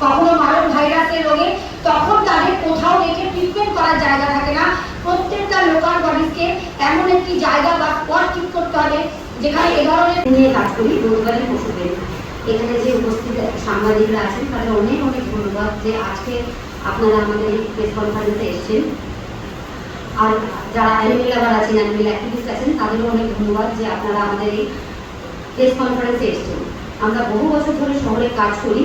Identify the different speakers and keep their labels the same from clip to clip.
Speaker 1: কখনো মারণ ভাইরাসের রোগে, তখন তাদের কোথাও রেখে ট্রিটমেন্ট করার জায়গা থাকে না। প্রত্যেকটা লোকাল বডিজকে এমন একটি জায়গা বা স্পট ঠিক করতে হবে যেখানে এ ধরনের নিয়ে কাজ করি গরুগাড়ি পশুদের। এখানে যে উপস্থিত সাংবাদিকরা আছেন তাদের অনেক অনেক ধন্যবাদ যে আজকে আপনারা আমাদের এই প্রেস কনফারেন্সে এসেছেন। আর যারা অ্যানিমেল লাভার আছেন, অ্যানিমেল অ্যাক্টিভিস্ট আছেন, তাদেরও অনেক ধন্যবাদ যে আপনারা আমাদের এই প্রেস কনফারেন্সে এসেছেন। আমরা বহু বছর ধরে শহরে কাজ করি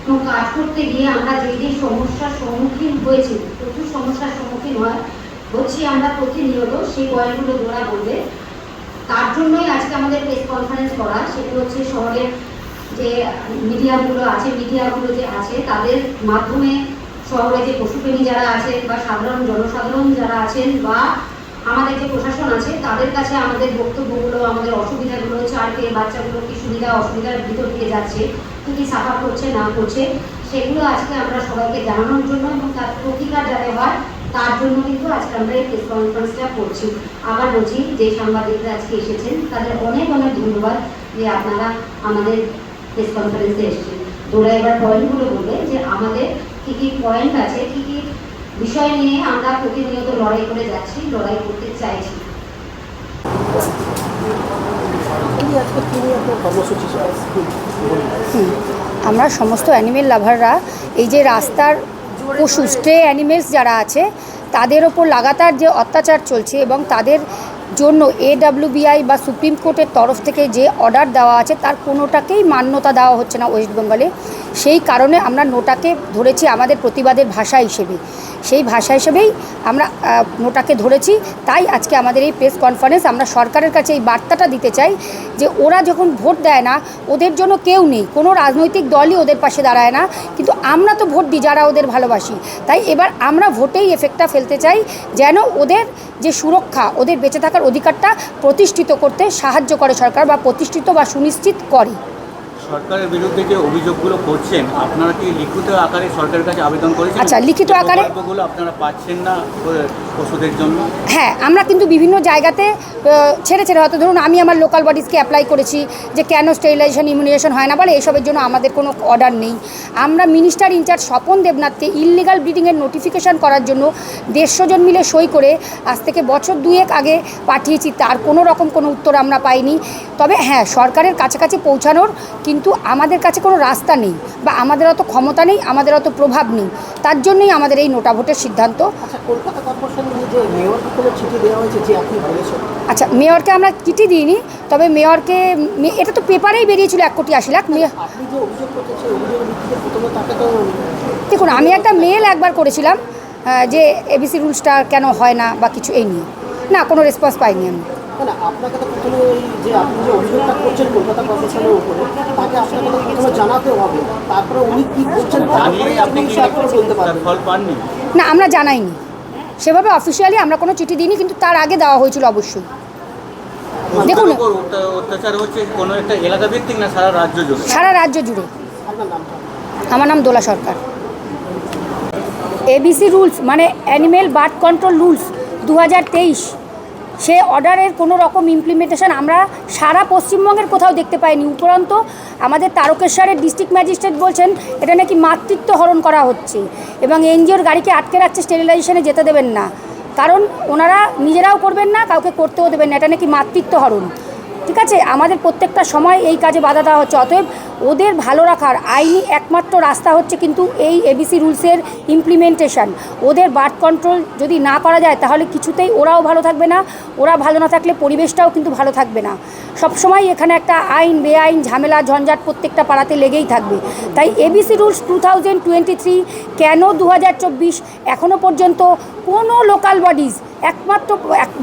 Speaker 1: এবং কাজ করতে গিয়ে আমরা যে যে সমস্যার সম্মুখীন হয়েছি, প্রচুর সমস্যার সম্মুখীন হচ্ছি আমরা প্রতিনিয়ত, সেই পয়েন্টগুলো ধরা বলবে। তার জন্যই আজকে আমাদের প্রেস কনফারেন্স করা। সেটা হচ্ছে শহরের যে মিডিয়াগুলো আছে তাদের মাধ্যমে শহরে যে পশুপ্রেমী যারা আছে বা সাধারণ জনসাধারণ যারা আছেন বা আমাদের যে প্রশাসন আছে তাদের কাছে আমাদের বক্তব্যগুলো, আমাদের অসুবিধাগুলো, চার পেয়ে বাচ্চাগুলো কি সুবিধা অসুবিধার ভিতর দিয়ে যাচ্ছে, কী কী সাফার করছে না করছে, সেগুলো আজকে আমরা সবাইকে জানানোর জন্য এবং তার প্রতিকার যাতে হয় তার জন্য কিন্তু আজকে আমরা এই প্রেস কনফারেন্সটা করছি। আবার বলছি, যে সাংবাদিকরা আজকে এসেছেন তাদের অনেক অনেক ধন্যবাদ যে আপনারা আমাদের প্রেস কনফারেন্সে এসেছেন। তোরা এবার পয়েন্টগুলো বলবে যে আমাদের কী কী পয়েন্ট আছে, কী কী বিষয় নিয়ে আমরা প্রতিনিয়ত লড়াই করে যাচ্ছি, লড়াই করতে চাইছি।
Speaker 2: আমরা সমস্ত অ্যানিমেল লাভাররা এই যে রাস্তার পশু স্ট্রে অ্যানিমেলস যারা আছে তাদের ওপর লাগাতার যে অত্যাচার চলছে এবং তাদের জন্য AWBI বা সুপ্রিম কোর্টের তরফ থেকে যে অর্ডার দেওয়া আছে তার কোনোটাকেই মান্যতা দেওয়া হচ্ছে না ওয়েস্ট বেঙ্গলে। সেই কারণে আমরা নোটাকে ধরেছি আমাদের প্রতিবাদের ভাষা হিসেবে, সেই ভাষা হিসেবেই আমরা নোটাকে ধরেছি। তাই আজকে আমাদের এই প্রেস কনফারেন্স। আমরা সরকারের কাছে এই বার্তাটা দিতে চাই যে ওরা যখন ভোট দেয় না, ওদের জন্য কেউ নেই, কোনো রাজনৈতিক দলই ওদের পাশে দাঁড়ায় না, কিন্তু আমরা তো ভোট দিই যারা ওদের ভালোবাসি। তাই এবার আমরা ভোটেই এফেক্টটা ফেলতে চাই যেন ওদের যে সুরক্ষা, ওদের বেঁচে থাকার অধিকারটা প্রতিষ্ঠিত করতে সাহায্য করে সরকার, বা প্রতিষ্ঠিত বা সুনিশ্চিত করে।
Speaker 3: সরকারের বিরুদ্ধে যে অভিযোগগুলো করছেন, আপনারা কি লিখিত আকারে সরকারের কাছে আবেদন করেছেন?
Speaker 2: আচ্ছা, লিখিত আকারে
Speaker 3: প্রকল্পগুলো আপনারা পাচ্ছেন না পশুদের জন্য?
Speaker 2: হ্যাঁ, আমরা কিন্তু বিভিন্ন জায়গাতে ছেড়ে হয়তো ধরুন আমি আমার লোকাল বডিজকে অ্যাপ্লাই করেছি যে কেন স্টেরিলাইজেশন ইমিউনেশন হয় না, বলে এসবের জন্য আমাদের কোনো অর্ডার নেই। আমরা মিনিস্টার ইনচার্জ স্বপন দেবনাথকে ইললিগাল ব্রিডিংয়ের নোটিফিকেশন করার জন্য 150 জন মিলে সই করে আজ থেকে বছর 2 আগে পাঠিয়েছি, তার কোনো রকম কোনো উত্তর আমরা পাইনি। তবে হ্যাঁ, সরকারের কাছাকাছি পৌঁছানোর কিন্তু আমাদের কাছে কোনো রাস্তা নেই বা আমাদের অত ক্ষমতা নেই, আমাদের অত প্রভাব নেই। তার জন্যই আমাদের এই নোটা ভোটের সিদ্ধান্ত। আচ্ছা, মেয়রকে আমরা চিঠি দিইনি, তবে মেয়রকে এটা তো পেপারেই বেরিয়েছিল 1,80,00,000 মেয়র। দেখুন, আমি একটা মেল একবার করেছিলাম যে ABC রুলসটা কেন হয় না বা কিছু, এই নিয়ে না কোনো রেসপন্স পাইনি আমি।
Speaker 4: আপনাকে তো প্রথমে ওই যে আপনি যে অভিযোগটা করছেন কলকাতা প্রশাসনের উপরে, তাকে আপনাকে তো প্রথমে জানাতে হবে, তারপরে উনি কি করছেন তারপরে আপনি বলতে পারবেন।
Speaker 3: ফল পাননি?
Speaker 2: না, আমরা জানাইনি সেভাবে অফিসিয়ালি, আমরা কোনো চিঠি দিইনি, কিন্তু তার আগে দেওয়া হয়েছিল অবশ্যই। দেখুন,
Speaker 3: অত্যাচার হচ্ছে কোনো একটা এলাকা ভিত্তিক না সারা রাজ্য জুড়ে?
Speaker 2: সারা রাজ্য জুড়ে।
Speaker 4: আপনার নামটা?
Speaker 2: আমার নাম দোলা সরকার। ABC রুলস মানে অ্যানিমেল বার্থ কন্ট্রোল রুলস 2023, সে অর্ডারের কোনো রকম ইমপ্লিমেন্টেশন আমরা সারা পশ্চিমবঙ্গের কোথাও দেখতে পাইনি। উপরন্ত আমাদের তারকেশ্বরের ডিস্ট্রিক্ট ম্যাজিস্ট্রেট বলছেন এটা নাকি মাতৃত্ব হরণ করা হচ্ছে এবং NGOর গাড়িকে আটকে রাখছে, স্টেরিলাইজেশনে যেতে দেবেন না, কারণ ওনারা নিজেরাও করবেন না, কাউকে করতেও দেবেন না, এটা নাকি মাতৃত্ব হরণ। ঠিক আছে, আমাদের প্রত্যেকটা সময় এই কাজে বাধা দেওয়া হচ্ছে। অতএব ওদের ভালো রাখার আইনি একমাত্র রাস্তা হচ্ছে কিন্তু এই ABC রুলসের ইমপ্লিমেন্টেশন। ওদের বার্থ কন্ট্রোল যদি না করা যায় তাহলে কিছুতেই ওরাও ভালো থাকবে না, ওরা ভালো না থাকলে পরিবেশটাও কিন্তু ভালো থাকবে না। সবসময় এখানে একটা আইন বেআইন ঝামেলা ঝঞ্ঝাট প্রত্যেকটা পাড়াতে লেগেই থাকবে। তাই ABC রুলস 2023 কেন 2024 এখনও পর্যন্ত কোনো লোকাল বডিজ, একমাত্র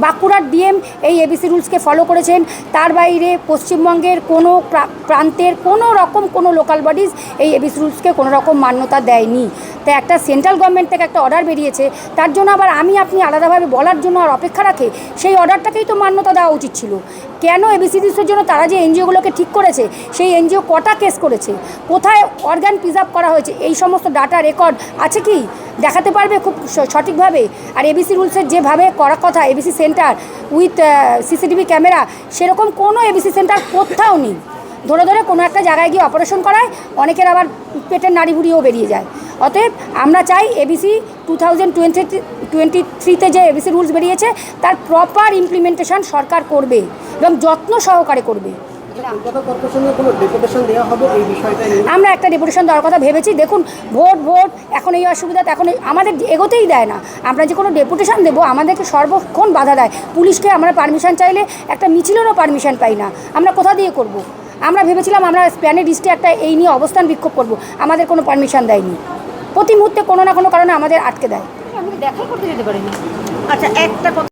Speaker 2: বাঁকুড়ার DM এই ABC রুলসকে ফলো করেছেন, তার বাইরে পশ্চিমবঙ্গের কোনো প্রান্তের কোনো রকম কোনো লোকাল বডিজ এই ABC রুলসকে কোনো রকম মান্যতা দেয়নি। তাই একটা সেন্ট্রাল গভর্নমেন্ট থেকে একটা অর্ডার বেরিয়েছে, তার জন্য আবার আপনি আলাদাভাবে বলার জন্য আর অপেক্ষা রাখে? সেই অর্ডারটাকেই তো মান্যতা দেওয়া উচিত ছিল। কেন ABC রুলসের জন্য তারা যে NGOগুলোকে ঠিক করেছে, সেই NGO কটা কেস করেছে, কোথায় অর্গান প্রিজার্ভ করা হয়েছে, এই সমস্ত ডাটা রেকর্ড আছে কি দেখাতে পারবে খুব সঠিকভাবে? আর ABC রুলসের যেভাবে করার কথা ABC centre with CCTV camera, সেরকম কোনো ABC সেন্টার কোথাও নেই। ধরে ধরে কোনো একটা জায়গায় গিয়ে অপারেশন করায়, অনেকের আবার পেটের নাড়িভুড়িও বেরিয়ে যায়। অতএব আমরা চাই এবিসি 2023-তে যে এবিসি রুলস বেরিয়েছে তার প্রপার ইমপ্লিমেন্টেশন সরকার করবে এবং যত্ন সহকারে করবে।
Speaker 4: কলকাতা কর্পোরেশনের কোনো ডেপুটেশন দেওয়া হবে এই বিষয়টা নিয়ে?
Speaker 2: আমরা একটা ডেপুটেশন দেওয়ার কথা ভেবেছি। দেখুন, ভোট এখন এই অসুবিধা, এখন আমাদের এগোতেই দেয় না। আমরা যে কোনো ডেপুটেশন দেবো আমাদেরকে সর্বক্ষণ বাধা দেয়। পুলিশকে আমরা পারমিশন চাইলে একটা মিছিলেরও পারমিশন পাই না। আমরা কোথা দিয়ে করব? আমরা ভেবেছিলাম আমরা স্প্যানের ডিস্টে একটা এই নিয়ে অবস্থান বিক্ষোভ করব, আমাদের কোনো পারমিশন দেয়নি। প্রতি মুহূর্তে কোনো না কোনো কারণে আমাদের আটকে দেয়।
Speaker 5: আমরা দেখাই করতে যেতে পারিনি। আচ্ছা, একটা কথা